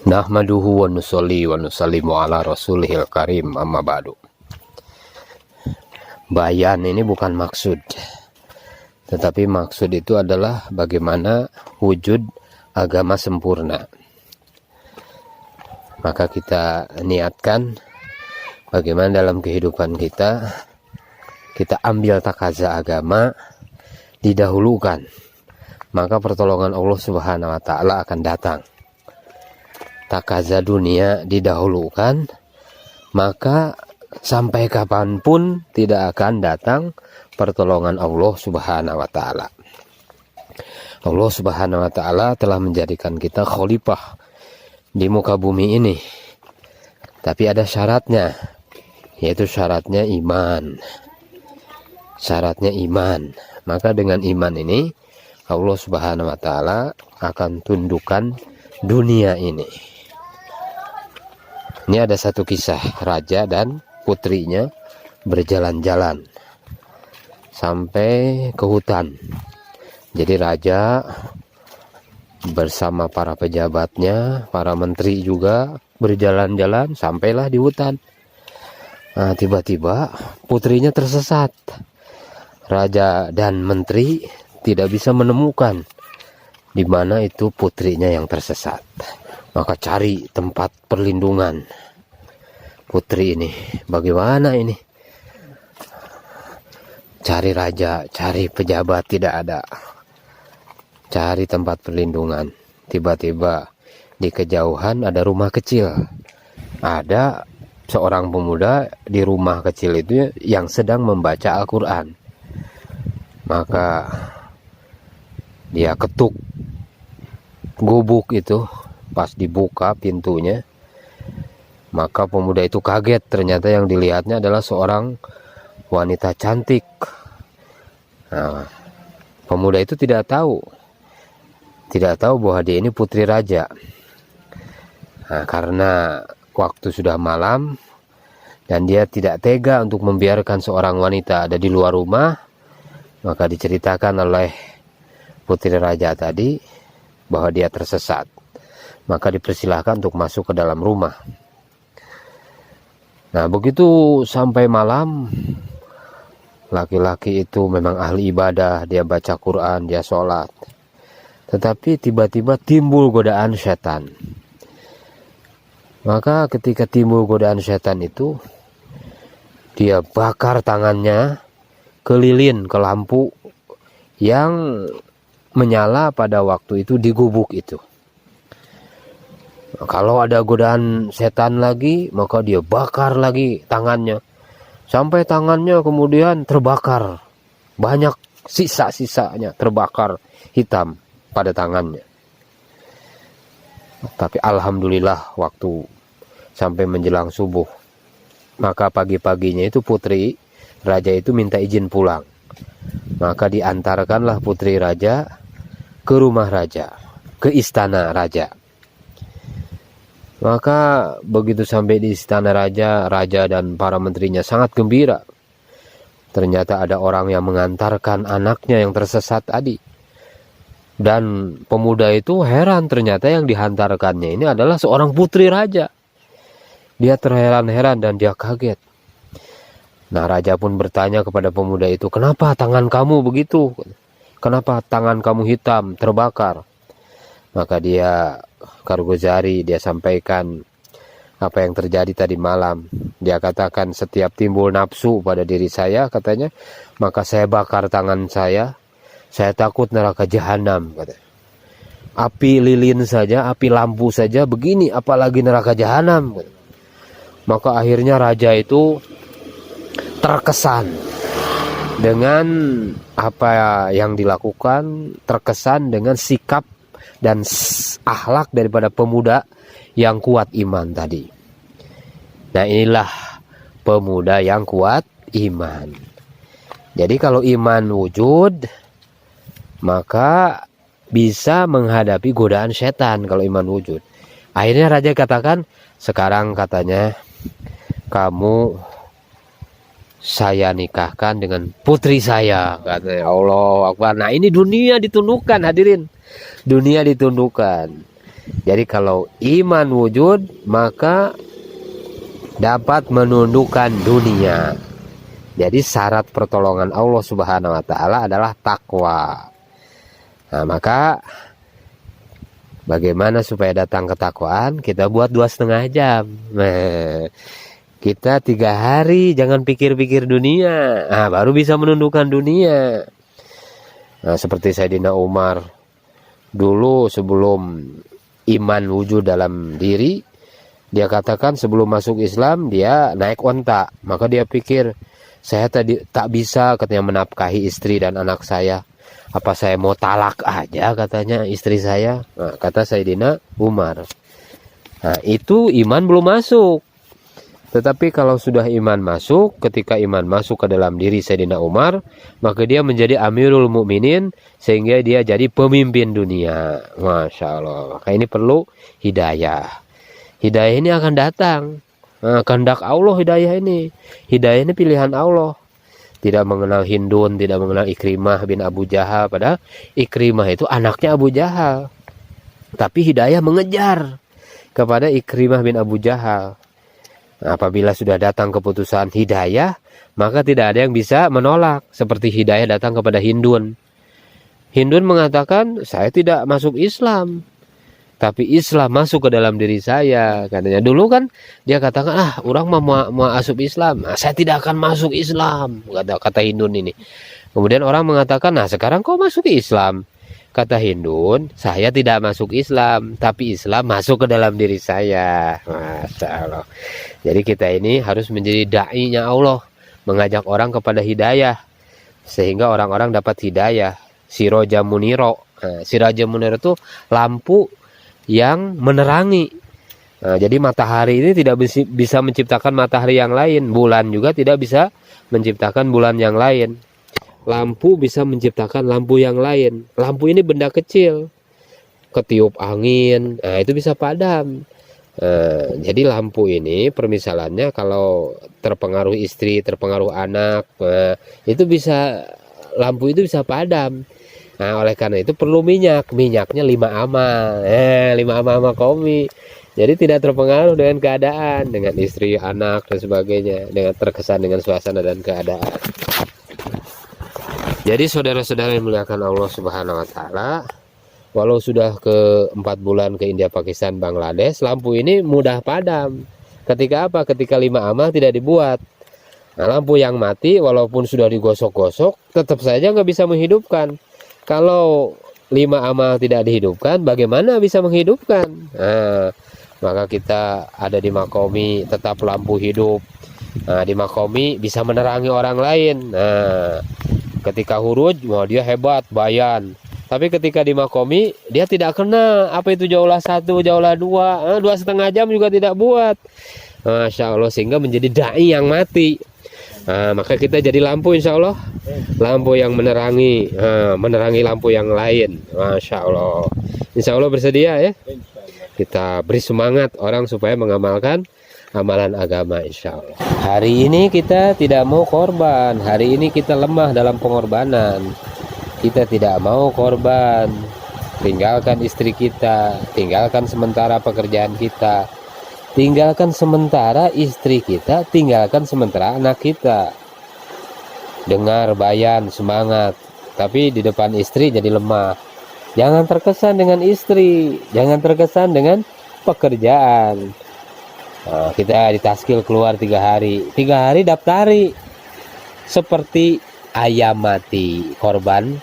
Nahmaduhu wa nusolli wa nusallimu ala rasulihil karim, amma ba'du. Bayan ini bukan maksud, tetapi maksud itu adalah bagaimana wujud agama sempurna. Maka kita niatkan bagaimana dalam kehidupan kita ambil takaza agama, didahulukan, maka pertolongan Allah Subhanahu wa Ta'ala akan datang. Takaza dunia didahulukan, maka sampai kapanpun tidak akan datang pertolongan Allah Subhanahu wa Ta'ala. Allah Subhanahu wa Ta'ala telah menjadikan kita khalifah di muka bumi ini, tapi ada syaratnya, yaitu syaratnya iman. Syaratnya iman. Maka dengan iman ini Allah Subhanahu wa Ta'ala akan tundukkan dunia ini. Ini ada satu kisah raja dan putrinya berjalan-jalan sampai ke hutan. Jadi raja bersama para pejabatnya, para menteri juga berjalan-jalan sampailah di hutan. Nah, tiba-tiba putrinya tersesat. Raja dan menteri tidak bisa menemukan di mana itu putrinya yang tersesat. Maka cari tempat perlindungan putri ini. Bagaimana ini? Cari raja, cari pejabat, tidak ada. Cari tempat perlindungan. Tiba-tiba di kejauhan ada rumah kecil. Ada seorang pemuda di rumah kecil itu yang sedang membaca Al-Quran. Maka dia ketuk gubuk itu. Pas dibuka pintunya, maka pemuda itu kaget. Ternyata yang dilihatnya adalah seorang wanita cantik. Nah, pemuda itu tidak tahu bahwa dia ini putri raja. Nah, karena waktu sudah malam dan dia tidak tega untuk membiarkan seorang wanita ada di luar rumah, maka diceritakan oleh putri raja tadi bahwa dia tersesat. Maka dipersilahkan untuk masuk ke dalam rumah. Nah, begitu sampai malam, laki-laki itu memang ahli ibadah, dia baca Quran, dia sholat. Tetapi tiba-tiba timbul godaan setan. Maka ketika timbul godaan setan itu, dia bakar tangannya ke lilin, ke lampu yang menyala pada waktu itu di gubuk itu. Kalau ada godaan setan lagi, maka dia bakar lagi tangannya. Sampai tangannya kemudian terbakar. Banyak sisa-sisanya terbakar hitam pada tangannya. Tapi alhamdulillah waktu sampai menjelang subuh. Maka pagi-paginya itu putri raja itu minta izin pulang. Maka diantarkanlah putri raja ke rumah raja, ke istana raja. Maka begitu sampai di istana raja, raja dan para menterinya sangat gembira. Ternyata ada orang yang mengantarkan anaknya yang tersesat tadi. Dan pemuda itu heran, ternyata yang dihantarkannya ini adalah seorang putri raja. Dia terheran-heran dan dia kaget. Nah, raja pun bertanya kepada pemuda itu, "Kenapa tangan kamu begitu? Kenapa tangan kamu hitam, terbakar?" Maka dia Kargozari, dia sampaikan apa yang terjadi tadi malam. Dia katakan setiap timbul nafsu pada diri saya, katanya, maka saya bakar tangan saya takut neraka jahanam, katanya. Api lilin saja, api lampu saja begini, apalagi neraka jahanam, katanya. Maka akhirnya raja itu terkesan dengan apa yang dilakukan, terkesan dengan sikap dan akhlak daripada pemuda yang kuat iman tadi. Nah, inilah pemuda yang kuat iman. Jadi kalau iman wujud, maka bisa menghadapi godaan setan kalau iman wujud. Akhirnya raja katakan, sekarang katanya kamu saya nikahkan dengan putri saya, katanya. Allah Akbar. Nah, ini dunia ditundukkan, hadirin. Dunia ditundukkan. Jadi kalau iman wujud, maka dapat menundukkan dunia. Jadi syarat pertolongan Allah Subhanahu wa taala adalah takwa. Nah, maka bagaimana supaya datang ketakwaan? Kita buat 2,5 jam. Nah, kita 3 hari jangan pikir-pikir dunia. Nah, baru bisa menundukkan dunia. Nah, seperti Sayyidina Umar dulu sebelum iman wujud dalam diri, dia katakan sebelum masuk Islam dia naik onta. Maka dia pikir, saya tadi tak bisa katanya menafkahi istri dan anak saya. Apa saya mau talak aja katanya istri saya. Nah, kata Sayyidina Umar. Nah, itu iman belum masuk. Tetapi kalau sudah iman masuk, ketika iman masuk ke dalam diri Sayyidina Umar, maka dia menjadi Amirul Mukminin, sehingga dia jadi pemimpin dunia. Masya Allah. Maka ini perlu hidayah. Hidayah ini akan datang. Nah, kehendak Allah hidayah ini. Hidayah ini pilihan Allah. Tidak mengenal Hindun, tidak mengenal Ikrimah bin Abu Jahal. Padahal Ikrimah itu anaknya Abu Jahal. Tapi hidayah mengejar kepada Ikrimah bin Abu Jahal. Nah, apabila sudah datang keputusan hidayah, maka tidak ada yang bisa menolak. Seperti hidayah datang kepada Hindun. Hindun mengatakan, saya tidak masuk Islam, tapi Islam masuk ke dalam diri saya. Katanya dulu kan dia katakan, orang mau asup Islam. Nah, saya tidak akan masuk Islam, kata Hindun ini. Kemudian orang mengatakan, nah sekarang kau masuk Islam. Kata Hindun, saya tidak masuk Islam, tapi Islam masuk ke dalam diri saya. Masya Allah. Jadi kita ini harus menjadi da'inya Allah, mengajak orang kepada hidayah, sehingga orang-orang dapat hidayah. Siraja Muniro. Nah, Siraja Muniro itu lampu yang menerangi. Nah, jadi matahari ini tidak bisa menciptakan matahari yang lain. Bulan juga tidak bisa menciptakan bulan yang lain. Lampu bisa menciptakan lampu yang lain. Lampu ini benda kecil, ketiup angin, nah itu bisa padam. Jadi lampu ini permisalannya kalau terpengaruh istri, terpengaruh anak, itu bisa, lampu itu bisa padam. Nah, oleh karena itu perlu minyaknya 5 amal, 5 amal qaumi. Jadi tidak terpengaruh dengan keadaan, dengan istri, anak dan sebagainya, dengan terkesan dengan suasana dan keadaan. Jadi saudara-saudara yang muliakan Allah Subhanahu wa taala, walau sudah ke 4 bulan ke India, Pakistan, Bangladesh, lampu ini mudah padam. Ketika apa? Ketika 5 amal tidak dibuat. Nah, lampu yang mati walaupun sudah digosok-gosok tetap saja nggak bisa menghidupkan. Kalau 5 amal tidak dihidupkan, bagaimana bisa menghidupkan? Nah, maka kita ada di Makomi tetap lampu hidup. Nah, di Makomi bisa menerangi orang lain. Nah, ketika huruj, wah dia hebat, bayan. Tapi ketika di Makomi, dia tidak kena apa itu jaulah 1, jaulah 2, 2,5 jam juga tidak buat. Masya Allah, sehingga menjadi da'i yang mati. Nah, maka kita jadi lampu insya Allah. Lampu yang menerangi, menerangi lampu yang lain. Masya Allah. Insya Allah bersedia ya. Kita beri semangat orang supaya mengamalkan amalan agama insya Allah. Hari ini kita tidak mau korban. Hari ini kita lemah dalam pengorbanan. Kita tidak mau korban. Tinggalkan istri kita, tinggalkan sementara pekerjaan kita, tinggalkan sementara istri kita, tinggalkan sementara anak kita. Dengar bayan semangat, tapi di depan istri jadi lemah. Jangan terkesan dengan istri, jangan terkesan dengan pekerjaan. Nah, kita ditaskil keluar 3 hari. 3 hari daftari seperti ayam mati korban.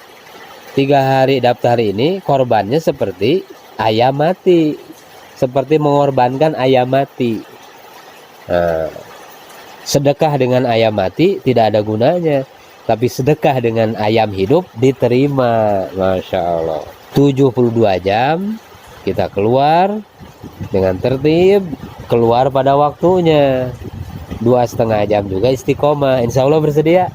3 hari daftari ini korbannya seperti ayam mati, seperti mengorbankan ayam mati. Nah, sedekah dengan ayam mati tidak ada gunanya, tapi sedekah dengan ayam hidup diterima. Masya Allah. 72 jam kita keluar dengan tertib, keluar pada waktunya. 2,5 jam juga istiqomah. Insya Allah bersedia.